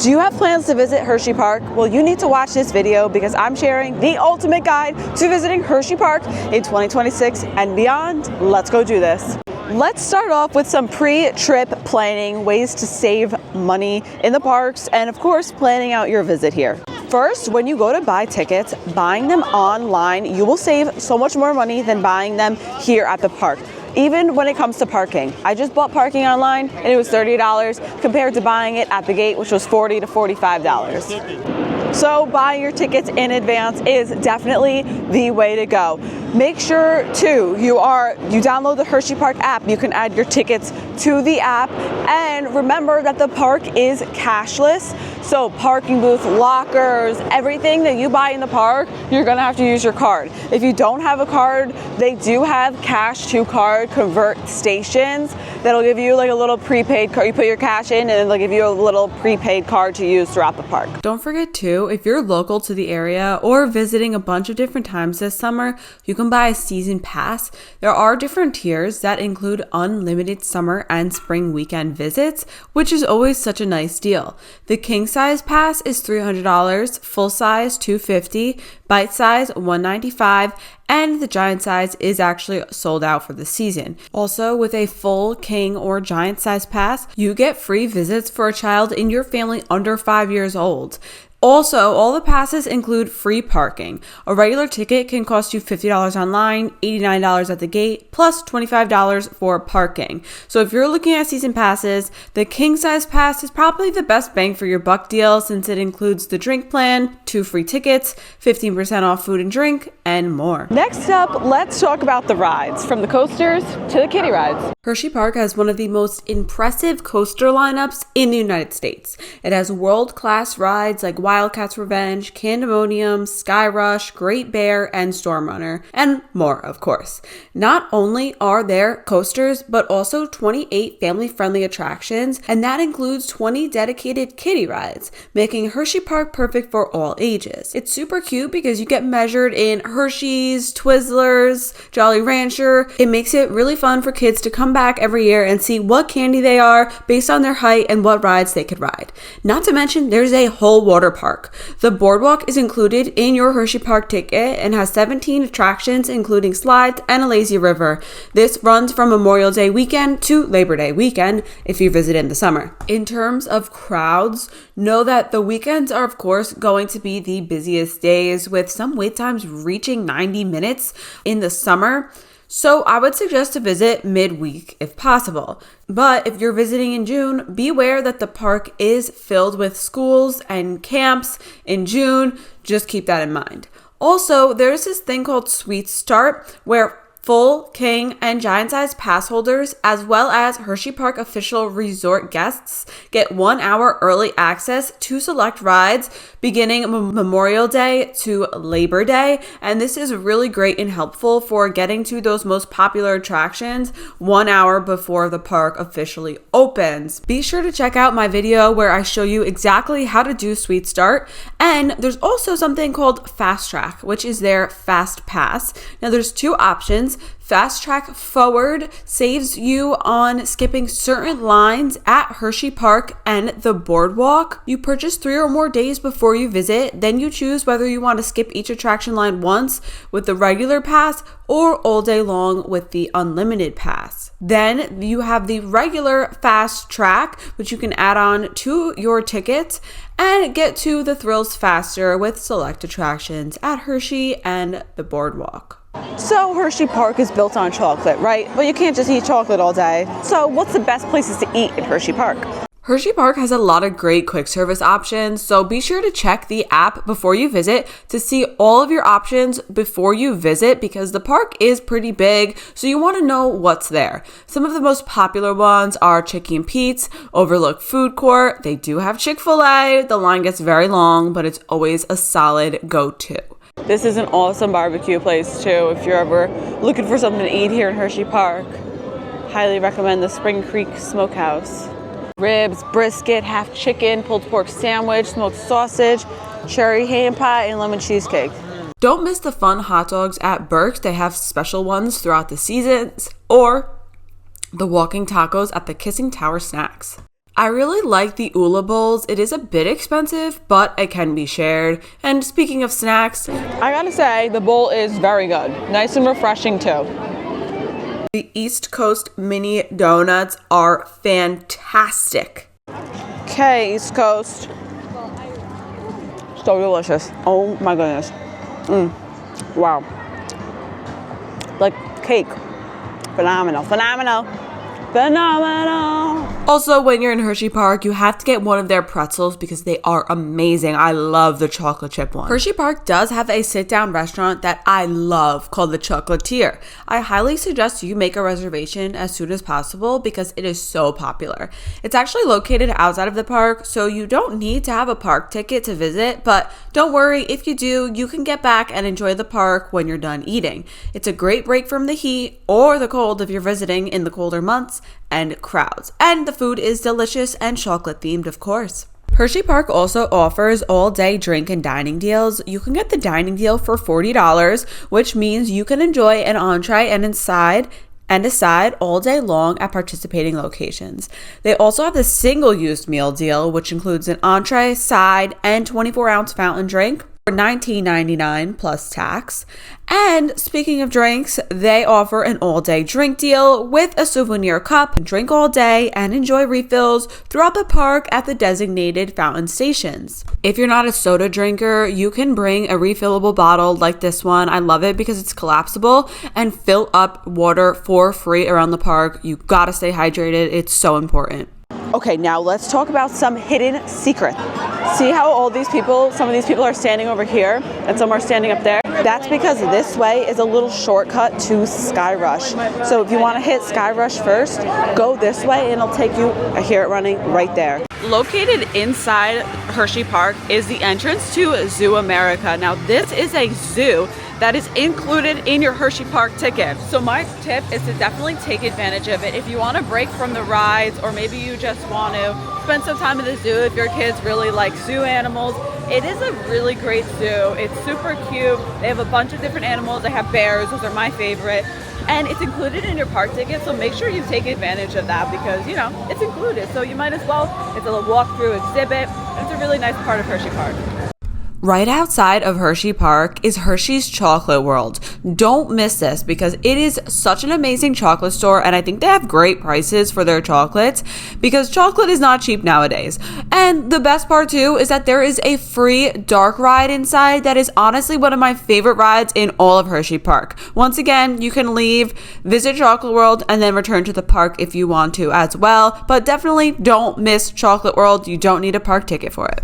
Do you have plans to visit Hersheypark? Well, you need to watch this video because I'm sharing the ultimate guide to visiting Hersheypark in 2026 and beyond. Let's go do this. Let's start off with some pre-trip planning, ways to save money in the parks, and of course, planning out your visit here. First, when you go to buy tickets, buying them online, you will save so much more money than buying them here at the park. Even when it comes to parking. I just bought parking online and it was $30 compared to buying it at the gate, which was $40 to $45. So buying your tickets in advance is definitely the way to go. Make sure too, you download the Hersheypark app. You can add your tickets to the app, and remember that the park is cashless. So parking booth, lockers, everything that you buy in the park, you're gonna have to use your card. If you don't have a card, they do have cash to card convert stations that'll give you like a little prepaid card. You put your cash in and then they'll give you a little prepaid card to use throughout the park. Don't forget too, if you're local to the area or visiting a bunch of different times this summer, you can buy a season pass. There are different tiers that include unlimited summer and spring weekend visits, which is always such a nice deal. The king size pass is $300, full size $250, bite size $195, and the giant size is actually sold out for the season. Also, with a full king or giant size pass, you get free visits for a child in your family under 5 years old. Also, all the passes include free parking. A regular ticket can cost you $50 online, $89 at the gate, plus $25 for parking. So if you're looking at season passes, the king size pass is probably the best bang for your buck deal since it includes the drink plan, 2 free tickets, 15% off food and drink, and more. Next up, let's talk about the rides, from the coasters to the kiddie rides. Hersheypark has one of the most impressive coaster lineups in the United States. It has world-class rides like Wildcats Revenge, Candemonium, Sky Rush, Great Bear, and Storm Runner, and more, of course. Not only are there coasters, but also 28 family-friendly attractions, and that includes 20 dedicated kiddie rides, making Hersheypark perfect for all ages. It's super cute because you get measured in Hershey's, Twizzlers, Jolly Rancher. It makes it really fun for kids to come back every year and see what candy they are based on their height and what rides they could ride. Not to mention, there's a whole water park. The boardwalk is included in your Hersheypark ticket and has 17 attractions, including slides and a lazy river. This runs from Memorial Day weekend to Labor Day weekend if you visit in the summer. In terms of crowds, know that the weekends are of course going to be the busiest days, with some wait times reaching 90 minutes in the summer. So I would suggest to visit midweek if possible. But if you're visiting in June, be aware that the park is filled with schools and camps in June. Just keep that in mind. Also, there's this thing called Sweet Start where full, king, and giant size pass holders, as well as Hersheypark official resort guests, get 1 hour early access to select rides beginning Memorial Day to Labor Day. And this is really great and helpful for getting to those most popular attractions 1 hour before the park officially opens. Be sure to check out my video where I show you exactly how to do Sweet Start. And there's also something called Fast Track, which is their Fast Pass. Now there's 2 options. Fast Track Forward saves you on skipping certain lines at Hersheypark and the boardwalk. You purchase 3 or more days before you visit, then you choose whether you want to skip each attraction line once with the regular pass or all day long with the unlimited pass. Then you have the regular Fast Track, which you can add on to your ticket and get to the thrills faster with select attractions at Hershey and the boardwalk. So Hersheypark is built on chocolate, right? But you can't just eat chocolate all day. So what's the best places to eat at Hersheypark? Hersheypark has a lot of great quick service options, so be sure to check the app before you visit to see all of your options before you visit, because the park is pretty big, so you want to know what's there. Some of the most popular ones are Chicky and Pete's, Overlook Food Court. They do have Chick-fil-A. The line gets very long, but it's always a solid go-to. This is an awesome barbecue place too. If you're ever looking for something to eat here in Hersheypark, highly recommend the Spring Creek Smokehouse. Ribs, brisket, half chicken, pulled pork sandwich, smoked sausage, cherry ham pie, and lemon cheesecake. Don't miss the fun hot dogs at Burke's. They have special ones throughout the seasons, or the walking tacos at the Kissing Tower Snacks. I really like the Ula bowls. It is a bit expensive, but it can be shared. And speaking of snacks, I gotta say, the bowl is very good. Nice and refreshing too. the East Coast mini donuts are fantastic. Okay, East Coast. So delicious. Oh my goodness. Wow. Like cake. Phenomenal. Phenomenal. Phenomenal. Also, when you're in Hersheypark, you have to get one of their pretzels because they are amazing. I love the chocolate chip one. Hersheypark does have a sit-down restaurant that I love called the Chocolatier. I highly suggest you make a reservation as soon as possible because it is so popular. It's actually located outside of the park, so you don't need to have a park ticket to visit, but don't worry, if you do, you can get back and enjoy the park when you're done eating. It's a great break from the heat or the cold if you're visiting in the colder months and crowds. And the food is delicious and chocolate themed, of course. Hersheypark also offers all-day drink and dining deals. You can get the dining deal for $40, which means you can enjoy an entree and a side all day long at participating locations. They also have the single-use meal deal, which includes an entree, side, and 24-ounce fountain drink for $19.99 plus tax. And speaking of drinks, they offer an all-day drink deal with a souvenir cup. Drink all day and enjoy refills throughout the park at the designated fountain stations. If you're not a soda drinker, you can bring a refillable bottle like this one. I love it because it's collapsible and fill up water for free around the park. You gotta stay hydrated. It's so important. Okay, now let's talk about some hidden secrets. See how some of these people are standing over here and some are standing up there? That's because this way is a little shortcut to Sky Rush. So if you want to hit Sky Rush first, go this way and it'll take you, I hear it running right there. Located inside Hersheypark is the entrance to Zoo America. Now this is a zoo that is included in your Hersheypark ticket. So my tip is to definitely take advantage of it. If you want to break from the rides, or maybe you just want to spend some time in the zoo if your kids really like zoo animals, it is a really great zoo. It's super cute. They have a bunch of different animals. They have bears, those are my favorite. And it's included in your park ticket, so make sure you take advantage of that because, you know, it's included. So you might as well. It's a little walkthrough exhibit. It's a really nice part of Hersheypark. Right outside of Hersheypark is Hershey's Chocolate World. Don't miss this because it is such an amazing chocolate store, and I think they have great prices for their chocolates because chocolate is not cheap nowadays. And the best part too is that there is a free dark ride inside that is honestly one of my favorite rides in all of Hersheypark. Once again, you can leave, visit Chocolate World, and then return to the park if you want to as well. But definitely don't miss Chocolate World. You don't need a park ticket for it.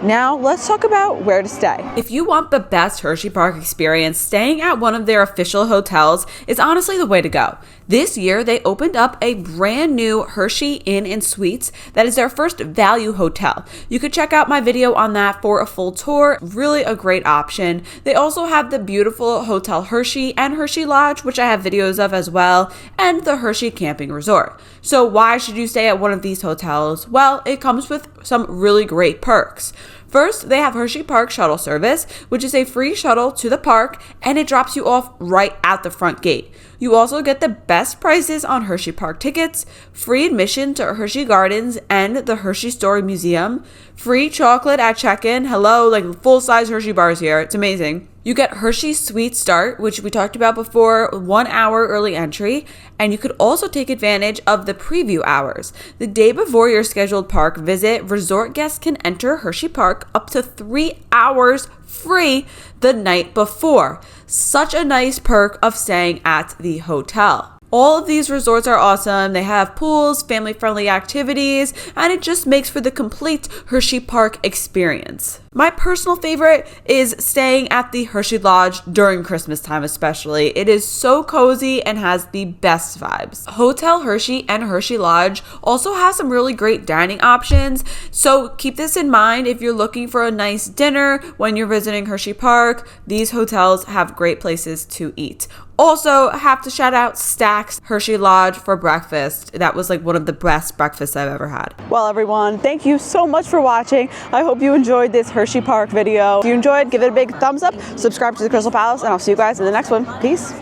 Now let's talk about where to stay. If you want the best Hersheypark experience, staying at one of their official hotels is honestly the way to go. This year, they opened up a brand new Hershey Inn and Suites that is their first value hotel. You could check out my video on that for a full tour. Really a great option. They also have the beautiful Hotel Hershey and Hershey Lodge, which I have videos of as well, and the Hershey Camping Resort. So why should you stay at one of these hotels? Well, it comes with some really great perks. First, they have Hersheypark shuttle service, which is a free shuttle to the park, and it drops you off right at the front gate. You also get the best prices on Hersheypark tickets, free admission to Hershey Gardens and the Hershey Story Museum, free chocolate at check-in. Hello, like full-size Hershey bars here. It's amazing. You get Hershey Sweet Start, which we talked about before, 1 hour early entry, and you could also take advantage of the preview hours. The day before your scheduled park visit, resort guests can enter Hersheypark up to 3 hours free the night before. Such a nice perk of staying at the hotel. All of these resorts are awesome. They have pools, family-friendly activities, and it just makes for the complete Hersheypark experience. My personal favorite is staying at the Hershey Lodge during Christmas time especially. It is so cozy and has the best vibes. Hotel Hershey and Hershey Lodge also have some really great dining options, so keep this in mind if you're looking for a nice dinner when you're visiting Hersheypark. These hotels have great places to eat. Also, I have to shout out Stack's Hershey Lodge for breakfast. That was like one of the best breakfasts I've ever had. Well, everyone, thank you so much for watching. I hope you enjoyed this Hersheypark video. If you enjoyed, give it a big thumbs up, subscribe to the Krystal Palace, and I'll see you guys in the next one. Peace.